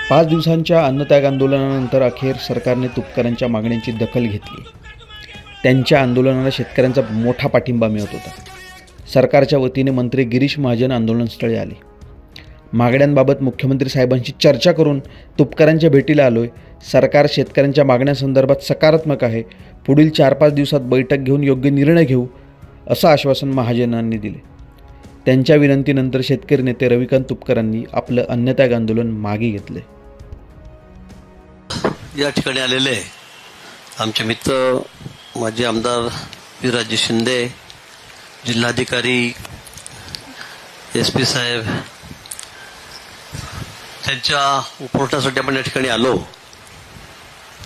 5 दिवसांच्या अन्नत्याग आंदोलनानंतर अखेर सरकारने तुपकरांच्या मागण्यांची दखल घेतली. त्यांच्या आंदोलनाला शेतकऱ्यांचा मोठा पाठिंबा मिळत होता. सरकारच्या वतीने मंत्री गिरीश महाजन आंदोलनस्थळी आले. मागण्यांबाबत मुख्यमंत्री साहेबांशी चर्चा करून तुपकरांच्या भेटीला आलोय. सरकार शेतकऱ्यांच्या मागण्यांसंदर्भात सकारात्मक आहे. पुढील 4-5 दिवसात बैठक घेऊन योग्य निर्णय घेऊ, असं आश्वासन महाजनांनी दिले. त्यांच्या विनंतीनंतर शेतकरी नेते रविकांत तुपकरांनी आपलं अन्नत्याग आंदोलन मागे घेतले. या ठिकाणी आलेले आमचे मित्र माजी आमदार विराजी शिंदे, जिल्हाधिकारी, SP साहेब, त्यांच्या उपोषणासाठी आपण या ठिकाणी आलो.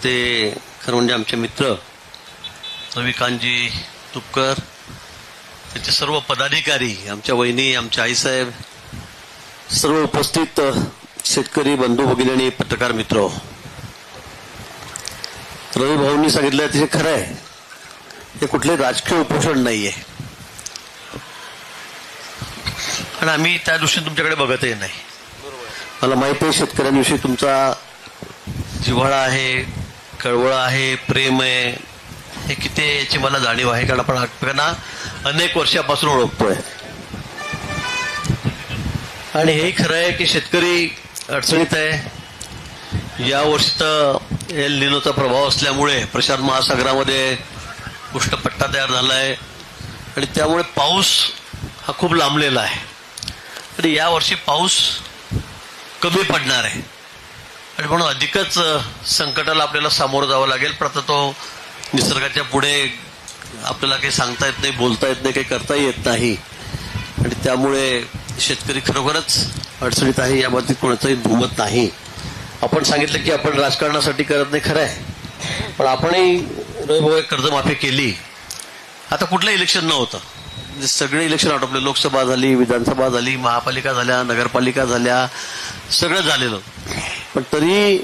ते खरं म्हणजे आमचे मित्र रविकांतजी तुपकर, त्याचे सर्व पदाधिकारी, आमच्या वहिनी, आमच्या आईसाहेब, सर्व उपस्थित शेतकरी बंधू भगिनी आणि पत्रकार मित्र. रवी भाऊंनी सांगितलं ते खरं आहे, हे कुठले राजकीय उपोषण नाहीये आणि आम्ही त्या दृष्टीने तुमच्याकडे बघतही नाही. मला माहिती आहे शेतकऱ्यांविषयी तुमचा जिव्हाळा आहे, कळवळ आहे, प्रेम आहे, हे किती याची मला जाणीव आहे, कारण आपण एकमेकांना अनेक वर्षापासून ओळखतोय. आणि हेही खरं आहे की शेतकरी अडचणीत आहे. या वर्षी तर एल निनोचा प्रभाव असल्यामुळे प्रशांत महासागरामध्ये उष्णपट्टा तयार झाला आहे आणि त्यामुळे पाऊस हा खूप लांबलेला आहे आणि या वर्षी पाऊस कमी पडणार आहे आणि म्हणून अधिकच संकटाला आपल्याला सामोरं जावं लागेल. पण आता तो निसर्गाच्या पुढे आपल्याला काही सांगता येत नाही, बोलता येत नाही, काही करताही येत नाही आणि त्यामुळे शेतकरी खरोखरच अडचणीत आहे. या बाबतीत कोणाचंही दुमत नाही. आपण सांगितलं की आपण राजकारणासाठी करत नाही, खरं आहे, पण आपणही कर्जमाफी केली. आता कुठलं इलेक्शन नव्हतं, म्हणजे सगळे इलेक्शन आटोपले. लोकसभा झाली, विधानसभा झाली, महापालिका झाल्या, नगरपालिका झाल्या, सगळं झालेलं. पण तरी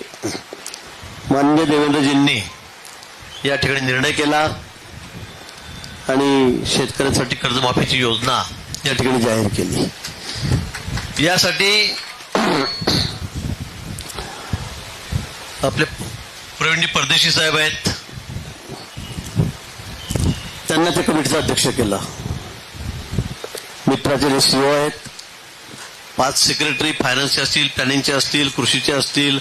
माननीय देवेंद्रजींनी या ठिकाणी निर्णय केला आणि शेतकऱ्यांसाठी कर्जमाफीची योजना या ठिकाणी जाहीर केली. यासाठी आपले प्रवीणजी परदेशी साहेब आहेत, त्यांना त्या कमिटीचं अध्यक्ष केलं. मित्राचे जे CEO आहेत, 5 सेक्रेटरी, फायनान्सचे असतील, प्लॅनिंगचे असतील, कृषीचे असतील,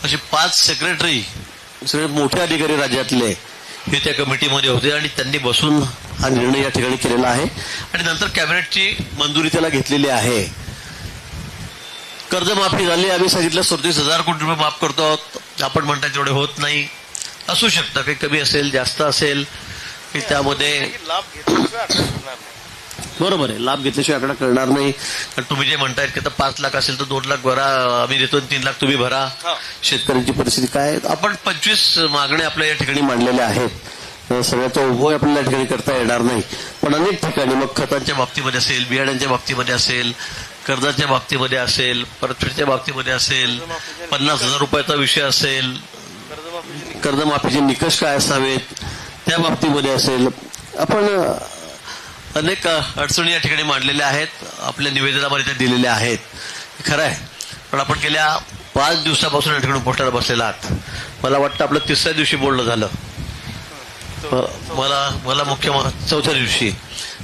असे 5 सेक्रेटरी, सगळे मोठे अधिकारी राज्यातले हे त्या कमिटीमध्ये होते आणि त्यांनी बसून हा निर्णय या ठिकाणी केलेला आहे आणि नंतर कॅबिनेटची मंजुरी त्याला घेतलेली आहे. कर्जमाफी झाली. आम्ही सांगितलं 37,000 कोटी रुपये माफ करतो आहोत. आपण म्हणताय तेवढे होत नाही, असू शकतं, काही कमी असेल, जास्त असेल, की त्यामध्ये बरोबर आहे, लाभ घेतल्याशिवाय आकडा कळणार नाही. कारण तुम्ही जे म्हणतायत की आता 5 लाख असेल तर 2 लाख भरा, आम्ही देतो 3 लाख तुम्ही भरा. शेतकऱ्यांची परिस्थिती काय, आपण 25 मागण्या आपल्या या ठिकाणी मांडलेल्या आहेत. सगळ्याचा उभं आपल्याला या ठिकाणी करता येणार नाही, पण अनेक ठिकाणी मग खतांच्या बाबतीमध्ये असेल, बियाण्यांच्या बाबतीमध्ये असेल, कर्जाच्या बाबतीमध्ये असेल, परतफेडच्या बाबतीमध्ये असेल, 50,000 रुपयाचा विषय असेल, कर्जमाफीचे निकष काय असावेत त्या बाबतीमध्ये असेल, आपण अनेक अडचणी या ठिकाणी मांडलेल्या आहेत. आपल्या निवेदनामध्ये त्या दिलेल्या आहेत, खरं आहे. पण आपण गेल्या 5 दिवसापासून या ठिकाणी उपोषणाला बसलेला आहात. मला वाटतं आपलं 3ऱ्या दिवशी बोलणं झालं. मला चौथ्या दिवशी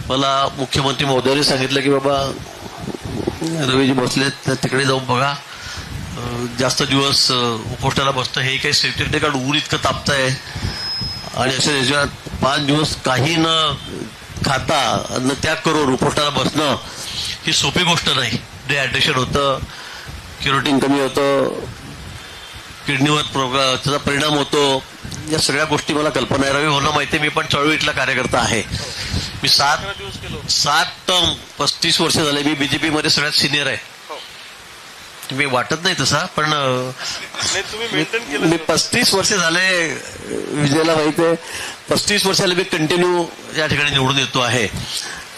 मला मुख्यमंत्री महोदयांनी सांगितलं की बाबा रवीजी बसले तर तिकडे जाऊन बघा, जास्त दिवस उपोषणाला बसतं हे काही सेफ्टी नाही, कारण ऊन इतकं तापतंय आणि अशा याच्यात 5 दिवस काही न खाता अन्न त्याग करून उपोषणाला बसणं ही सोपी गोष्ट नाही. डिहायड्रेशन होतं, क्युरेटिंग कमी होतं, किडनीवर त्याचा परिणाम होतो. या सगळ्या गोष्टी मला कल्पना आहे. रवी होणं माहिती, मी पण चळवळीतला कार्यकर्ता आहे. मी 7 टर्म 35 वर्ष झाले. मी BJP मध्ये सगळ्यात सिनियर आहे. मी वाटत नाही तसा, पण मी 35 वर्ष झाले, विजयला माहिती आहे, 35 वर्ष झाले मी कंटिन्यू या ठिकाणी निवडून येतो आहे.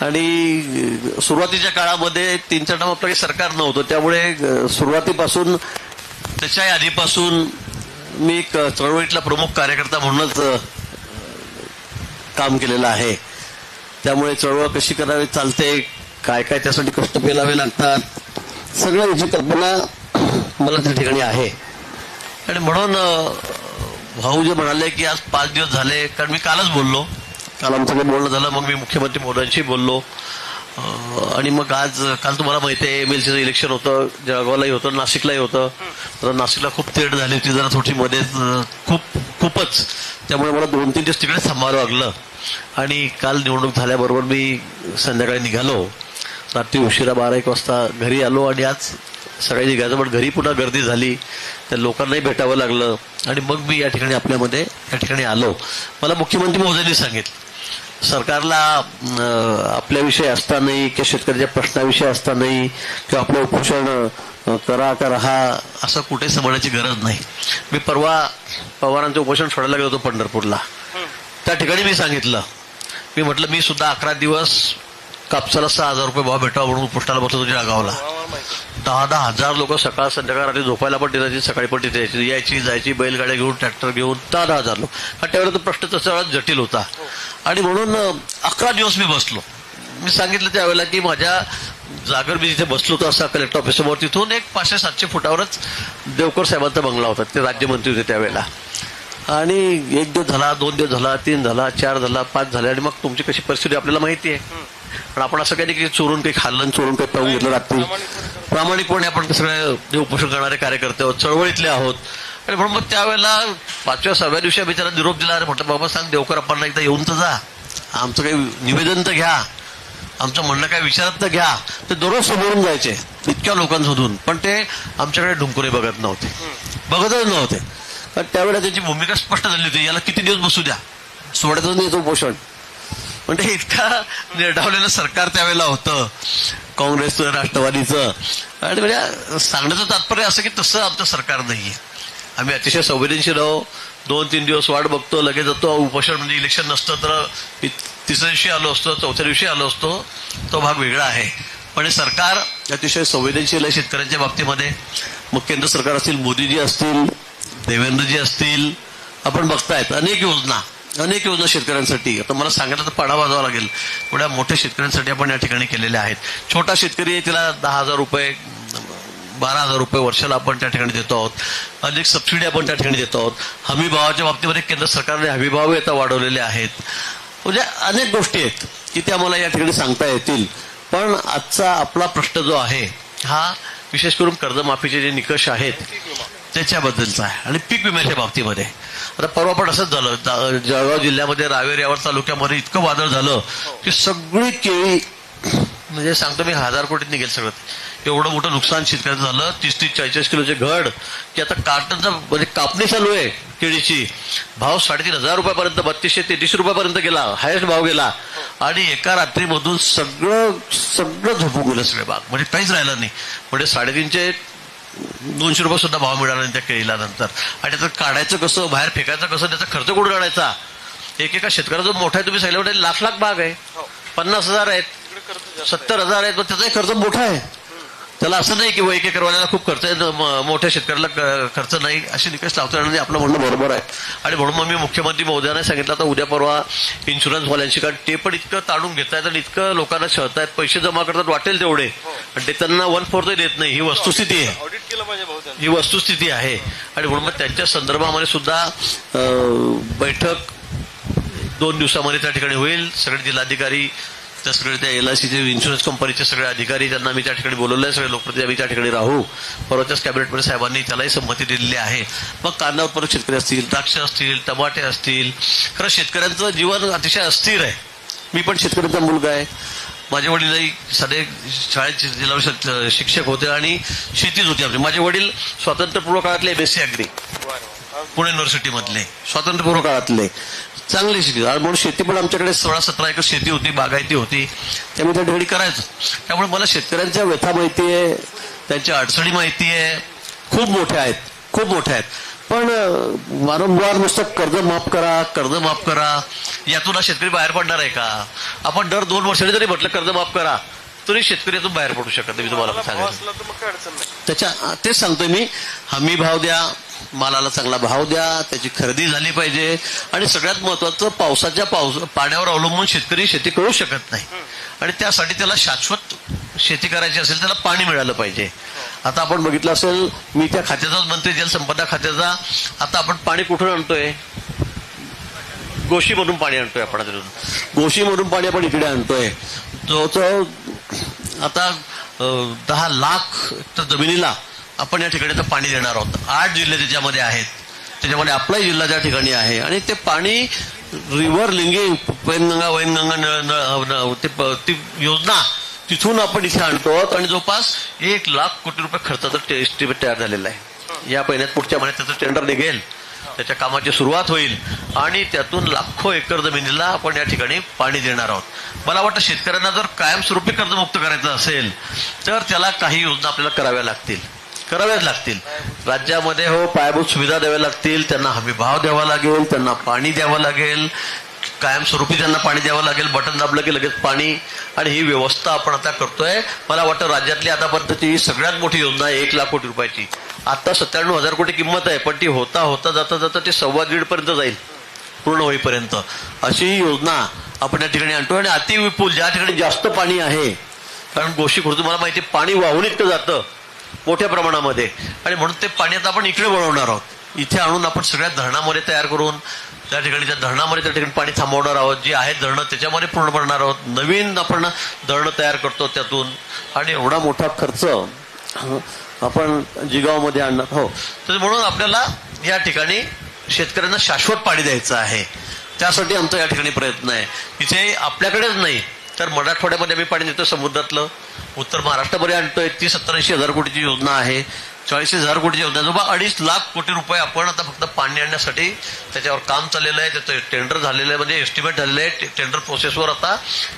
आणि सुरुवातीच्या काळामध्ये 3-4 टर्म आपलं काही सरकार नव्हतं, त्यामुळे सुरुवातीपासून त्याच्याही आधीपासून मी एक चळवळीतला प्रमुख कार्यकर्ता म्हणूनच काम केलेलं आहे. त्यामुळे चळवळ कशी करावी चालते, काय काय त्यासाठी कष्ट पेलावे लागतात, सगळं याची कल्पना मला त्या ठिकाणी आहे. आणि म्हणून भाऊ जे म्हणाले की आज 5 दिवस झाले, कारण मी कालच बोललो, काल आमचं काही बोलणं झालं, मग मी मुख्यमंत्री महोदयांशी बोललो आणि मग काल तुम्हाला माहिती आहे एमएलसीचं इलेक्शन होतं, जळगावलाही होतं, नाशिकलाही होतं. तर नाशिकला खूप तेढ झाली होती जरा थोडी मध्ये, खूपच, त्यामुळे मला 2-3 दिवस तिकडे थांबावं लागलं. आणि काल निवडणूक झाल्याबरोबर मी संध्याकाळी निघालो, रात्री उशिरा 12-1 वाजता घरी आलो आणि आज सकाळी निघायचं, पण घरी पुन्हा गर्दी झाली, त्या लोकांनाही भेटावं लागलं आणि मग मी या ठिकाणी आलो. मला मुख्यमंत्री महोदयांनी सांगितलं सरकारला आपल्याविषयी असतानाही किंवा शेतकऱ्याच्या प्रश्नाविषयी असतानाही किंवा आपलं उपोषण करा का राहा असं कुठे समजण्याची गरज नाही. मी परवा पवारांचं उपोषण सोडायला गेलो होतो पंढरपूरला, त्या ठिकाणी मी सांगितलं, मी म्हटलं मी सुद्धा 11 दिवस कापसाला 6,000 रुपये भाव भेटावा म्हणून उपोषणाला बसलो तुझ्या गावाला. 10-10 हजार लोक सकाळ संध्याकाळ रात्री झोपायला पण तिथे, सकाळी पण तिथे यायची जायची, बैलगाड्या घेऊन, ट्रॅक्टर घेऊन, 10-10 हजार लोक. कारण त्यावेळेला तो प्रश्न तसा जटिल होता आणि म्हणून 11 दिवस मी बसलो. मी सांगितलं त्यावेळेला की माझ्या जागर मी जिथे बसलो होतो असा कलेक्टर ऑफिससमोर, तिथून एक 500-700 फुटावरच देवकर साहेबांचा बंगला होता, ते राज्यमंत्री होते त्यावेळेला. आणि 1 दिवस झाला, 2 दिवस झाला, 3 झाला, 4 झाला, 5 झाले आणि मग तुमची कशी परिस्थिती आपल्याला माहिती आहे. पण आपण असं काही नाही की चोरून काही खाल्लं, चोरून काही पाहून घेतलं रात्री. प्रामाणिकपणे आपण सगळे उपोषण करणारे कार्यकर्ते आहोत, चळवळीतले आहोत. आणि म्हणून मग त्यावेळेला 5व्या-6व्या दिवशी आम्ही त्याला निरोप दिला. म्हटलं बाबा सांग देवकर आपण एकदा येऊन तर जा, आमचं काही निवेदन तर घ्या, आमचं म्हणणं काय विचारत तर घ्या. ते दररोज समोरून जायचे इतक्या लोकांमधून, पण ते आमच्याकडे ढुंकुरे बघतच नव्हते. कारण त्यावेळेला त्यांची भूमिका स्पष्ट झाली होती, याला किती दिवस बसू द्या, सोडायचं नाही याचं उपोषण. म्हणजे इतका निर्डावलेलं सरकार त्यावेळेला होतं काँग्रेसचं, राष्ट्रवादीचं. आणि म्हणजे सांगण्याचं तात्पर्य असं की तसं आमचं सरकार नाहीये. आम्ही अतिशय संवेदनशील आहोत. 2-3 दिवस वाट बघतो, लगेच जातो. उपोषण म्हणजे इलेक्शन नसतं तर 3ऱ्या दिवशी आलो असतो, 4थ्या दिवशी आलो असतो, तो भाग वेगळा आहे. पण हे सरकार अतिशय संवेदनशील आहे शेतकऱ्यांच्या बाबतीमध्ये. मग केंद्र सरकार असतील, मोदीजी असतील, देवेंद्रजी असतील, आपण बघतायत अनेक योजना शेतकऱ्यांसाठी. आता मला सांगायला तर पाढा वाजावा लागेल, एवढ्या मोठ्या शेतकऱ्यांसाठी आपण या ठिकाणी केलेल्या आहेत. छोटा शेतकरी आहे तिला 10,000 रुपये, 12,000 रुपये वर्षाला आपण त्या ठिकाणी देतो आहोत. अनेक सबसिडी आपण त्या ठिकाणी देतो आहोत. हमी भावाच्या बाबतीमध्ये केंद्र सरकारने हमी भाव आता वाढवलेले आहेत. म्हणजे अनेक गोष्टी आहेत की त्या मला या ठिकाणी सांगता येतील. पण आजचा आपला प्रश्न जो आहे हा विशेष करून कर्जमाफीचे जे निकष आहेत त्याच्याबद्दलचा आहे आणि पीक विम्याच्या बाबतीमध्ये. आता परवा पण असंच झालं, जळगाव जिल्ह्यामध्ये रावेर यावर तालुक्यामध्ये इतकं वादळ झालं की सगळी केळी, म्हणजे सांगतो मी 1000 कोटीत निघेल सगळं. एवढं मोठं नुकसान शेतकऱ्याचं झालं. 30-40 किलोचे घड की आता कार्टनचा म्हणजे कापणी चालू आहे केळीची. भाव 3,500 रुपयापर्यंत, 3200-3300 रुपयापर्यंत गेला, हायेस्ट भाव गेला. आणि एका रात्रीमधून सगळं झोपून गेलं सगळे बाग, म्हणजे काहीच राहिलं नाही. म्हणजे 250 रुपये सुद्धा भाव मिळाला नाही त्या केळीला नंतर. आणि त्याचं काढायचं कसं, बाहेर फेकायचं कसं, त्याचा खर्च कुठून काढायचा. एकेका शेतकऱ्याचा जो मोठा आहे, तुम्ही सांगितलं लाख बाग आहे, 50,000 आहेत, 70,000 आहेत, पण त्याचाही खर्च मोठा आहे. त्याला असं नाही की 1 एकरवाल्याला खूप खर्च आहे, मोठ्या शेतकऱ्याला खर्च नाही, असे निकष लावता येणार. आपलं म्हणणं बरोबर आहे. आणि म्हणून मग मी मुख्यमंत्री महोदयांना सांगितलं आता उद्या परवा इन्शुरन्सवाल्यांशी, कारण ते पण इतकं ताडून घेत आहेत आणि इतकं लोकांना छळतायत, पैसे जमा करतात वाटेल तेवढे, आणि ते त्यांना 1/4 देत नाही. ही वस्तुस्थिती आहे, ही वस्तुस्थिती आहे. आणि म्हणून मग त्यांच्या संदर्भामध्ये सुद्धा बैठक 2 दिवसामध्ये त्या ठिकाणी होईल. सगळे जिल्हाधिकारी, त्या सगळे त्या LICचे इन्शुरन्स कंपनीचे सगळे अधिकारी त्यांना मी त्या ठिकाणी बोलवलं आहे. सगळे लोकप्रतिनिधी आम्ही त्या ठिकाणी राहू. परवाच्याच कॅबिनेटमध्ये साहेबांनी त्यालाही संमती दिलेली आहे. मग कांदा उत्पादक शेतकरी असतील, द्राक्ष असतील, टमाटे असतील, खरं शेतकऱ्यांचं जीवन अतिशय अस्थिर आहे. मी पण शेतकऱ्यांचा मुलगा आहे. माझे वडीलही साधे शाळेत जिल्हा शिक्षक होते आणि शेतीच होती आमची. माझे वडील स्वातंत्र्यपूर्व काळातले MSc ॲग्री पुणे युनिव्हर्सिटीमधले, स्वातंत्र्यपूर्व काळातले चांगली शेती. म्हणून शेती पण आमच्याकडे 16-17 एकर शेती होती, बागायती होती, त्यामुळे त्या ठिकाणी करायचं. त्यामुळे मला शेतकऱ्यांच्या व्यथा माहिती आहे, त्यांच्या अडचणी माहिती आहे, खूप मोठ्या आहेत. पण वारंवार नुसतं कर्ज माफ करा, यातून हा शेतकरी बाहेर पडणार आहे का. आपण दर 2 वर्षांनी जरी म्हटलं कर्ज माफ करा तरी शेतकऱ्यातून बाहेर पडू शकत नाही. मी तुम्हाला सांगायचं तेच सांगतोय मी. हमी भाव द्या, मालाला चांगला भाव द्या, त्याची खरेदी झाली पाहिजे. आणि सगळ्यात महत्वाचं पावसाच्या पाण्यावर अवलंबून शेतकरी शेती करू शकत नाही. आणि त्यासाठी त्याला शाश्वत शेती करायची असेल त्याला पाणी मिळालं पाहिजे. आता आपण बघितलं असेल, मी त्या खात्याचाच मंत्री, जलसंपदा खात्याचा. आता आपण पाणी कुठून आणतोय? गोशीमधून पाणी आणतोय आपण. गोशीमधून पाणी आपण इकडे आणतोय. आता 10 लाख तर जमिनीला आपण या ठिकाणी तर पाणी देणार आहोत. 8 जिल्हे त्याच्यामध्ये आहेत. त्याच्यामध्ये आपलाही जिल्हा त्या ठिकाणी आहे. आणि ते पाणी रिव्हर लिंकिंग, वैनगंगा ती योजना तिथून आपण इथे आणतो. आणि जवळपास 1 लाख कोटी रुपये खर्चाचा एस्टिमेट तयार झालेला आहे. या महिन्यात, पुढच्या महिन्यात त्याचं टेंडर निघेल, त्याच्या कामाची सुरुवात होईल आणि त्यातून लाखो एकर जमिनीला आपण या ठिकाणी पाणी देणार आहोत. मला वाटतं शेतकऱ्यांना जर कायमस्वरूपी कर्जमुक्त करायचं असेल तर त्याला काही योजना आपल्याला कराव्याच लागतील. राज्यामध्ये पायाभूत सुविधा द्याव्या लागतील, त्यांना हमी भाव द्यावा लागेल, त्यांना पाणी द्यावं लागेल, कायमस्वरूपी त्यांना पाणी द्यावं लागेल. बटन दाबलं की लगेच पाणी. आणि ही व्यवस्था आपण आता करतोय. मला वाटतं राज्यातली आतापर्यंतची सगळ्यात मोठी योजना आहे 1 लाख कोटी रुपयाची. आता 97,000 कोटी किंमत आहे, पण ती होता जाता ती 1.25 पर्यंत जाईल पूर्ण होईपर्यंत. अशी योजना आपण या ठिकाणी आणतोय. आणि अतिविपुल, ज्या ठिकाणी जास्त पाणी आहे, कारण गोशी खुर्द मला माहिती पाणी वाहून इतकं जातं मोठ्या प्रमाणामध्ये, आणि म्हणून ते पाणी आता आपण इकडे वळवणार आहोत. इथे आणून आपण सगळ्या धरणामध्ये तयार करून त्या ठिकाणी, त्या धरणामध्ये त्या ठिकाणी पाणी थांबवणार आहोत. जी आहेत धरणं त्याच्यामध्ये पूर्ण भरणार आहोत. नवीन आपण धरणं तयार करतो त्यातून. आणि एवढा मोठा खर्च आपण जिगावमध्ये आणणार तर म्हणून आपल्याला या ठिकाणी शेतकऱ्यांना शाश्वत पाणी द्यायचं आहे. त्यासाठी आमचा या ठिकाणी प्रयत्न आहे. इथे आपल्याकडेच नाही तर मराठवाड्यामध्ये आम्ही पाणी देतो, समुद्रातलं. उत्तर महाराष्ट्रामध्ये आणतोय. 30-70-80 हजार कोटीची योजना आहे. 40,000 कोटीची योजना. जवळ 2.5 लाख कोटी रुपये आपण आता फक्त पाणी आणण्यासाठी त्याच्यावर काम चाललेलं आहे. त्याचं टेंडर झालेलं आहे, म्हणजे एस्टिमेट झालेलं आहे. टेंडर प्रोसेसवर आता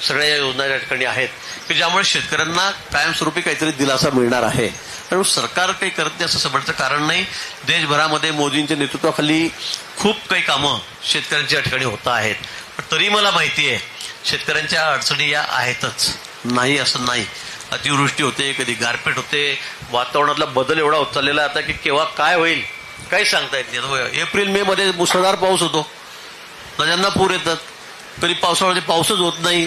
सगळ्या या योजना या ठिकाणी आहेत की ज्यामुळे शेतकऱ्यांना कायमस्वरूपी काहीतरी दिलासा मिळणार आहे. कारण सरकार काही करत नाही असं समजण्याचं कारण नाही. देशभरामध्ये मोदींच्या नेतृत्वाखाली खूप काही कामं शेतकऱ्यांच्या या ठिकाणी होत आहेत. पण तरी मला माहिती आहे शेतकऱ्यांच्या अडचणी या आहेतच, नाही असं नाही. अतिवृष्टी होते, कधी गारपीट होते, वातावरणातला बदल एवढा होत चाललेला आता की केव्हा काय होईल काही सांगता येत नाही. एप्रिल-मे मध्ये मुसळधार पाऊस होतो, नद्यांना पूर येतात. कधी पावसाळ्यामध्ये पाऊसच होत नाही.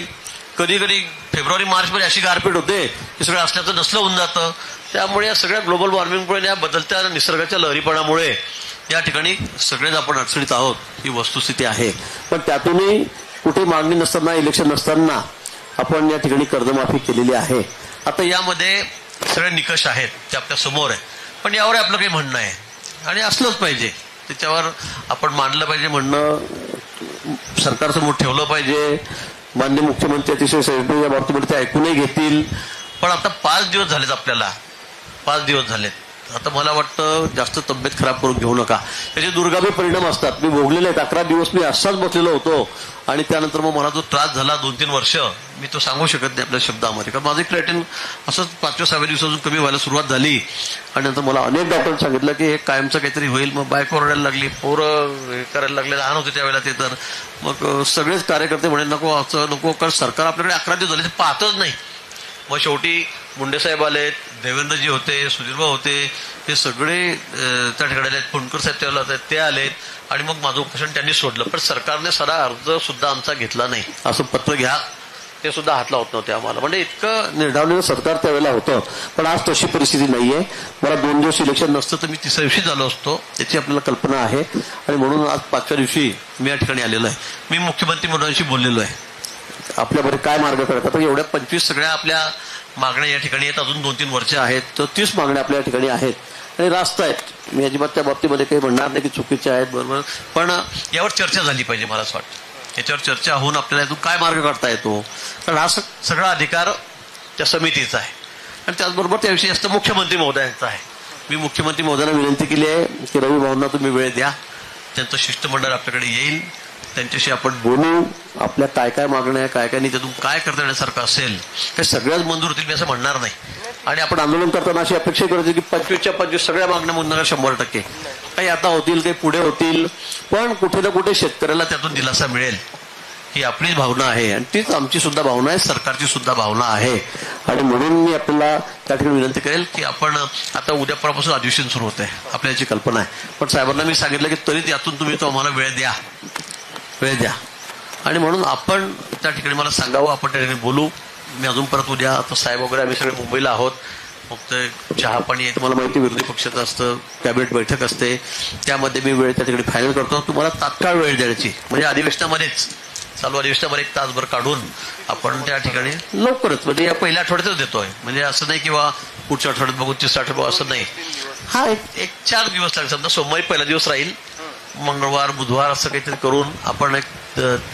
कधी कधी फेब्रुवारी-मार्च मध्ये अशी गारपीट होते की सगळं असल्याचं नसलं होऊन जातं. त्यामुळे या सगळ्या ग्लोबल वॉर्मिंगमुळे, या बदलत्या निसर्गाच्या लहरीपणामुळे या ठिकाणी सगळेच आपण अडचणीत आहोत, ही वस्तुस्थिती आहे. पण त्यातूनही कुठे मागणी नसताना, इलेक्शन नसताना आपण या ठिकाणी कर्जमाफी केलेली आहे. आता यामध्ये सगळे निकष आहेत ते आपल्या समोर आहे. पण यावर आपलं काही म्हणणं आहे आणि असलंच पाहिजे. त्याच्यावर आपण मांडलं पाहिजे, म्हणणं सरकारसमोर ठेवलं पाहिजे. माननीय मुख्यमंत्री अतिशय संयमी या बाबतीमध्ये ते ऐकूनही घेतील. पण आता 5 दिवस झालेत आपल्याला, 5 दिवस झालेत. आता मला वाटतं जास्त तब्येत खराब करून घेऊ नका. त्याचे दुर्गामी परिणाम असतात. मी भोगलेले आहेत. 11 दिवस मी असाच बसलेलो होतो आणि त्यानंतर मग मला जो त्रास झाला 2-3 वर्ष, मी तो सांगू शकत नाही आपल्या शब्दामध्ये. कारण माझं क्रिएटिन असंच 5व्या-6व्या दिवसापासून कमी व्हायला सुरुवात झाली. आणि नंतर मला अनेक डॉक्टरांनी सांगितलं की हे कायमचं काहीतरी होईल. मग बायको ओरडायला लागली, पोरं करायला लागले, लहान होते त्यावेळेला ते. तर मग सगळेच कार्यकर्ते म्हणे नको असं नको, कारण सरकार आपल्याकडे 11 दिवस झाले ते पाहतच नाही. मग शेवटी मुंडेसाहेब आलेत, देवेंद्रजी होते, सुधीरभाऊ होते, हे सगळे त्या ठिकाणी आले. फुंडकर साहेब त्यावेळेला ते आलेत आणि मग माझं उपोषण त्यांनी सोडलं. पण सरकारने सारा अर्ज सुद्धा आमचा घेतला नाही. असं पत्र घ्या ते सुद्धा हात लावत नव्हते आम्हाला. म्हणजे इतकं निर्ढावलेलं सरकार त्यावेळेला होतं. पण आज तशी परिस्थिती नाहीये. मला 2 दिवस इलेक्शन नसतं तर मी 3ऱ्या दिवशी झालो असतो, याची आपल्याला कल्पना आहे. आणि म्हणून आज 5व्या दिवशी मी या ठिकाणी आलेलो आहे. मी मुख्यमंत्री महोदयांशी बोललेलो आहे. आपल्याबरोबर काय मार्ग करतात. एवढ्या 25 सगळ्या आपल्या मागण्या या ठिकाणी आहेत. अजून 2-3 वर्ष आहेत, तर 30 मागण्या आपल्या या ठिकाणी आहेत आणि रास्त आहेत. मी अजिबात त्या बाबतीमध्ये काही म्हणणार नाही की चुकीच्या आहेत, बरोबर. पण यावर चर्चा झाली पाहिजे. मला असं वाटतं याच्यावर चर्चा होऊन आपल्याला यातून काय मार्ग काढता येतो. कारण हा सगळा अधिकार त्या समितीचा आहे आणि त्याचबरोबर त्याविषयी जास्त मुख्यमंत्री महोदयांचा आहे. मी मुख्यमंत्री महोदयांना विनंती केली आहे की रवी भाऊंना तुम्ही वेळ द्या, त्यांचं शिष्टमंडळ आपल्याकडे येईल, त्यांच्याशी आपण बोलू. आपल्या काय काय मागण्या आहे, काय काय नाही, त्यातून काय करता येण्यासारखं असेल हे सगळ्याच मंजूर होतील, मी असं म्हणणार नाही. आणि आपण आंदोलन करताना अशी अपेक्षा करायची की 25च्या 25 सगळ्या मागण्या मंजूर 100%. काही आता होतील, काही पुढे होतील, पण कुठे ना कुठे शेतकऱ्याला त्यातून दिलासा मिळेल ही आपलीच भावना आहे आणि तीच आमची सुद्धा भावना आहे, सरकारची सुद्धा भावना आहे. आणि म्हणून मी आपल्याला त्या ठिकाणी विनंती करेल की आपण आता उद्या परवापासून अधिवेशन सुरू होत आहे, आपल्याला याची कल्पना आहे. पण साहेबांना मी सांगितलं की तरी त्यातून तुम्ही तो आम्हाला वेळ द्या. आणि म्हणून आपण त्या ठिकाणी मला सांगावं, आपण त्या ठिकाणी बोलू. मी अजून परत उद्या आता साहेब वगैरे आम्ही सगळे मुंबईला आहोत, मग ते चहा पाणी आहे, तुम्हाला माहिती विरोधी पक्षाचं असतं, कॅबिनेट बैठक असते, त्यामध्ये मी वेळ त्या ठिकाणी फायनल करतो. तुम्हाला तात्काळ वेळ द्यायची म्हणजे अधिवेशनामध्येच, चालू अधिवेशनामध्ये 1 तासभर काढून आपण त्या ठिकाणी लवकरच म्हणजे या पहिल्या आठवड्यातच देतोय. म्हणजे असं नाही किंवा पुढच्या आठवड्यात बघू, तिसऱ्या आठवड्यात असं नाही. हा एक 4 दिवस लागेल. समजा सोमवारी पहिला दिवस राहील, मंगळवार बुधवार असं काहीतरी करून आपण एक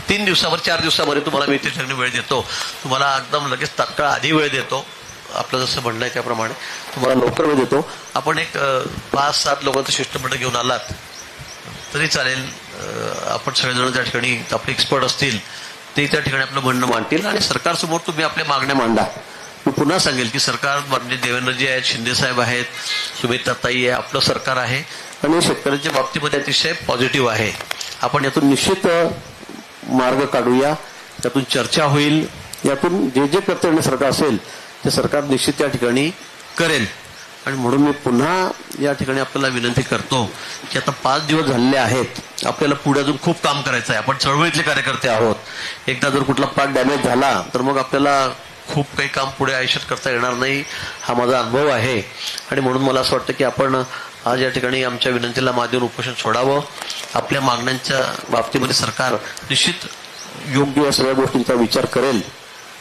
3 दिवसावर 4 दिवसामध्ये तुम्हाला मी त्या ठिकाणी वेळ देतो. तुम्हाला एकदम लगेच तात्काळ आधी वेळ देतो. आपलं जसं म्हणणं आहे त्याप्रमाणे तुम्हाला लवकर वेळ देतो. आपण एक 5-7 लोकांचं शिष्टमंडळ घेऊन आलात तरी चालेल. आपण सगळेजण त्या ठिकाणी आपले एक्सपर्ट असतील, ते त्या ठिकाणी आपलं म्हणणं मांडतील आणि सरकारसमोर तुम्ही आपल्या मागण्या मांडा. मी पुन्हा सांगेल की सरकार म्हणजे देवेंद्रजी आहेत, शिंदेसाहेब आहेत, सुमित्राताई आहे, आपलं सरकार आहे आणि शेतकऱ्यांच्या बाबतीमध्ये अतिशय पॉझिटिव्ह आहे. आपण यातून निश्चित मार्ग काढूया, त्यातून चर्चा होईल. यातून जे जे प्रत्यक्ष सरकार असेल ते सरकार निश्चित त्या ठिकाणी करेल. आणि म्हणून मी पुन्हा या ठिकाणी आपल्याला विनंती करतो की आता 5 दिवस झालेले आहेत, आपल्याला पुढे अजून खूप काम करायचं आहे. आपण चळवळीतले कार्यकर्ते आहोत. एकदा जर कुठला पार्ट डॅमेज झाला तर मग आपल्याला खूप काही काम पुढे आयुष्यात करता येणार नाही. हा माझा अनुभव आहे. आणि म्हणून मला असं वाटतं की आपण आज या ठिकाणी आमच्या विनंतीला मान देऊन उपोषण सोडावं. आपल्या मागण्यांच्या बाबतीमध्ये सरकार निश्चित योग्य या सगळ्या गोष्टींचा विचार करेल,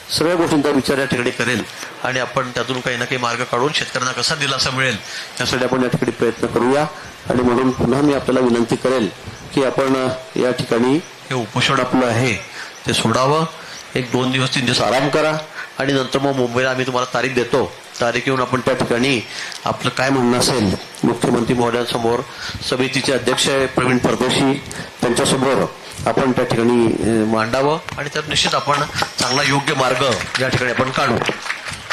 सगळ्या गोष्टींचा विचार या ठिकाणी करेल आणि आपण त्यातून काही ना काही मार्ग काढून शेतकऱ्यांना कसा दिलासा मिळेल यासाठी आपण या ठिकाणी प्रयत्न करूया. आणि म्हणून पुन्हा मी आपल्याला विनंती करेल की आपण या ठिकाणी हे उपोषण आपलं आहे ते सोडावं. एक 2 दिवस 3 दिवस आराम करा आणि नंतर मग मुंबईला आम्ही तुम्हाला तारीख देतो. तारीख येऊन आपण त्या ठिकाणी आपलं काय म्हणणं असेल मुख्यमंत्री महोदयांसमोर, समितीचे अध्यक्ष प्रवीण परदेशी त्यांच्यासमोर आपण त्या ठिकाणी मांडावं आणि त्यात निश्चित आपण चांगला योग्य मार्ग या ठिकाणी आपण काढू.